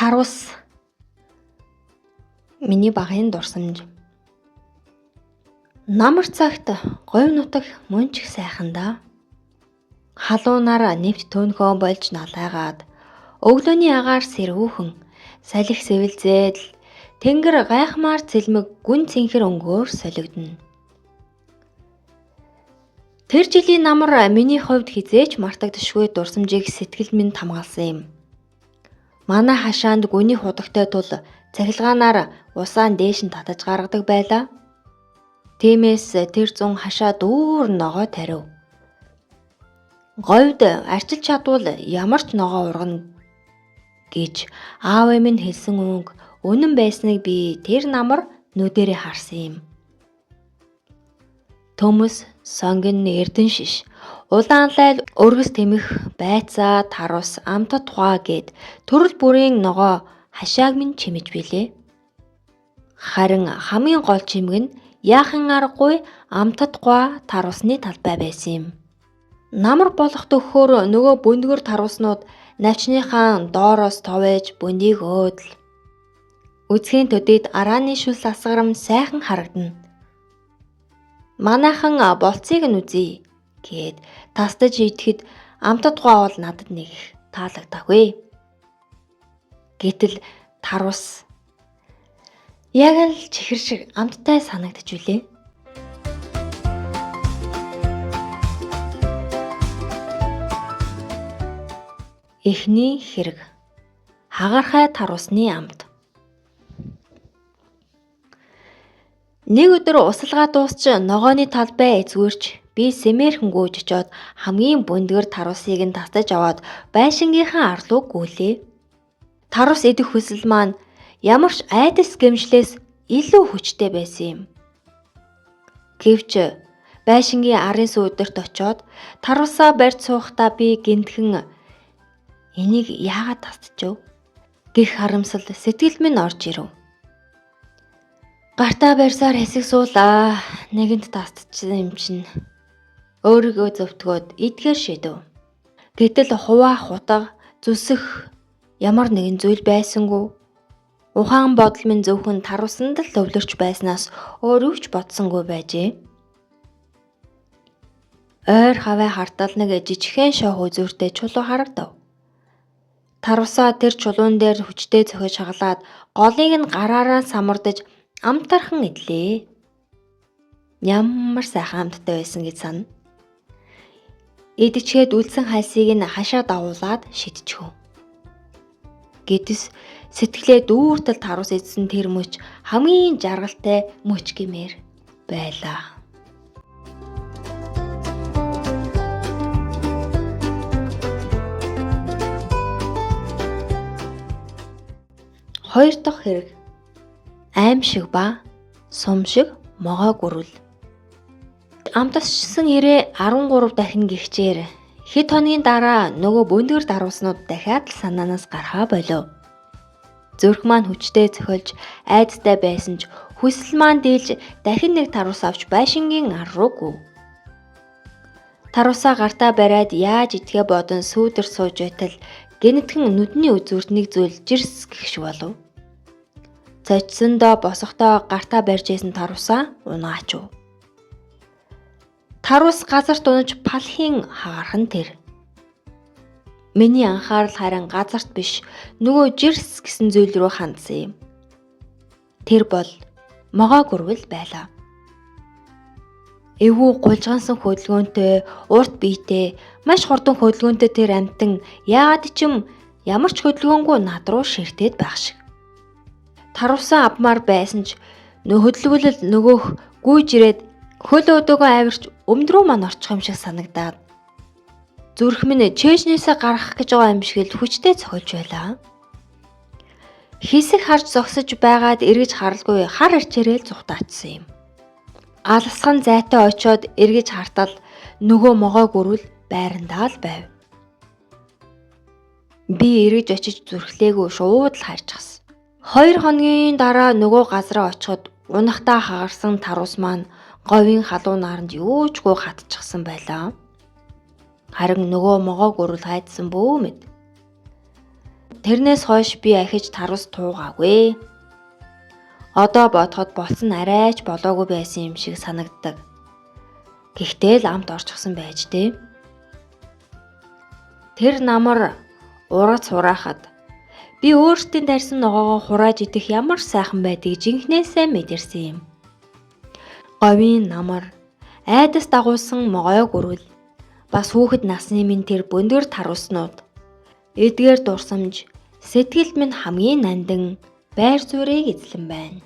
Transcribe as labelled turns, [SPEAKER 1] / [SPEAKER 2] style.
[SPEAKER 1] Тарус миний багын дурсамж. Намар цагт говь нутаг мөн ч их сайхандаа. Халуунаар нэвт төөнхөө болж налайгаад өглөөний агаар сэрүүхэн салхи сэвэлзээд тэнгэр гайхмаар цэлмэг гүн цэнхэр өнгөөр солигдно. Тэр жилийн намар миний хувьд хизээч мартагдашгүй дурсамжийг сэтгэл минь хамгаалсан юм. Манай хашаанд гүний худагтай тул цахилгаанаар усаан дээш нь татаж гаргадаг байлаа. Тиймээс тэр зун хашаа дүүр ногоо тарив. Говьд арчилж чадвал ямар ч ногоо ургана гэж аав минь хэлсэн үг үнэн байсныг би тэр намар нүдэрээ харсан юм. Төмөс, сонгин, эрдэн шиш, улаан лайл, өргөс тэмэх, байцаа, тарус, амтад тухаа гэд төрөл бүрийн ногоо хашааг минь чимэж билээ. Харин хамгийн гол чимэг нь яахан аргагүй амтад тухаа тарусны талбай байсан юм. Намар болох төгхөөр нөгөө бүндгэр таруснууд навчныхаа доороос товэж бүндийг өөдөл. Үсгийн төдийд арааны шүлс асгарам сайхан харагдана. Манайхан болцыг нь үзье гэд тастаж идэхэд амтад тухаа бол надад нэг их таалагдаагүй. Гэтэл тарус яг л чихэр шиг амттай санагдаж билээ. Эхний хэрэг. Хагархай тарусны амт. Нэг өдөр усалгаа дуусч ногооны талбай эзгүүрч би сэмээрхэн гүйж очоод хамгийн бүндгэр тарусыг нь татаж аваад байшингийнхаа арлуу гүйлээ. Тарус идэх хүсэл маань ямар ч айдас гэмшлээс илүү хүчтэй байсан юм. Гэвч байшингийн арын сүүдэрт очоод тарусаа барьж суухдаа би гинтхэн энийг яагаад тасчихв гэх харамсал сэтгэл минь орж ирэв. Гартаа барьсаар хэсэг суулаа. Нэгэнт тасчихсан юм чинь. Өөрийгөө зөвтгөөд идгээр шидэв. Гэтэл хуваа хутга зүсэх ямар нэгэн зүйл байсангүй. Ухаан бодол минь зөвхөн тарусанд л өвлөрч байснаас өөр юу ч бодсонгүй байжээ. Ойр хаваа хартал нэг жижигхэн шоох үзүүртэй чулуу харагдав. Тарусаа тэр чулуун дээр хүчтэй зөхиж хагалаад голыг нь гараараа самардаж амтархан идлээ. Ямар сайхан амттай байсан гэж сана. Идчихэд үлдсэн хальсыг нь хашаа давуулаад шидчихв. Гэдэс сэтгэлээ дүүртэл тарус идсэн тэр мөч хамгийн жаргалтай мөч гэмээр байлаа. Хоёр дахь хэрэг. Айм шиг ба сум шиг могоо гүрвэл. Амтасчсан ирээ 13 дахин гихчээр хэд хоногийн дараа нөгөө бүндгэр дарууснууд дахиад л санаанаас гархаа болов. Зүрх маань хүчтэй цохилж айдастай байсан ч хүсэл маань дийлж дахин нэг тарус авч байшингийн ар руу гүв. Тарусаа гартаа бариад яаж идэхэ бодон сүүдэр сууж байтал гэнэтхэн нүдний үзүүрт нэг зүйл жирс гэх шиг болов. Цочсондоо босохдоо гартаа барьж исэн тарусаа унаачв. Тарус газарт унаж палхийн хагархан тэр. Миний анхаарал харин газарт биш нөгөө жирс гэсэн зүйл рүү хандсан юм. Тэр бол могоо гүрвэл байлаа. Эвгүй гулжгансан хөдөлгөөнтэй, урт биетэй, маш хурдан хөдөлгөөнтэй тэр амтан яагаад ч юм ямар ч хөдөлгөөнгүй над руу ширтээд байх шиг. Тарусаа авмаар байсан ч хөдөлгөлөл нөгөөх гүйж ирээд хөл өдөөгөө авирч өмдрөө маань орчих юм шиг санагдаад зүрх минь чэйжнээсээ гарах гэж байгаа юм шиг л хүчтэй цохилж байлаа. Хэсэг харж зогсож байгаад эргэж харалгүй хар ирчээрээ л зүхтаачсан юм. Алсхан зайтай очиод эргэж хартал нөгөө могоо гүрвэл байрандаа л байв. Би эргэж очиж зүрхлээгүй шууд л харчихсан. 2 хоногийн дараа нөгөө газараа очиход унахтаа хагарсан тарус маань говийн халуун наранд юучгүй хатчихсан байлаа. Харин нөгөө могоо гүрвэл хайдсан бөө мэд. Тэрнээс хойш би ахиж тарус туугаагүй. Одоо бодоход болсон арайч болоогүй байсан юм шиг санагддаг. Гэхдээ л амт орчихсон байж дээ. Тэр намар ургац хураахад би өөртөө тарьсан ногоогоо хурааж идэх ямар сайхан байдгийг жинхнээсээ мэдэрсэн юм. Говийн намар, айдас дагуулсан могой гөрвөл, бас хүүхэд насны минь тэр бөндгөр таруснууд, эдгээр дурсамж, сэтгэлд минь хамгийн нандин байр суурийг эзлэн байна.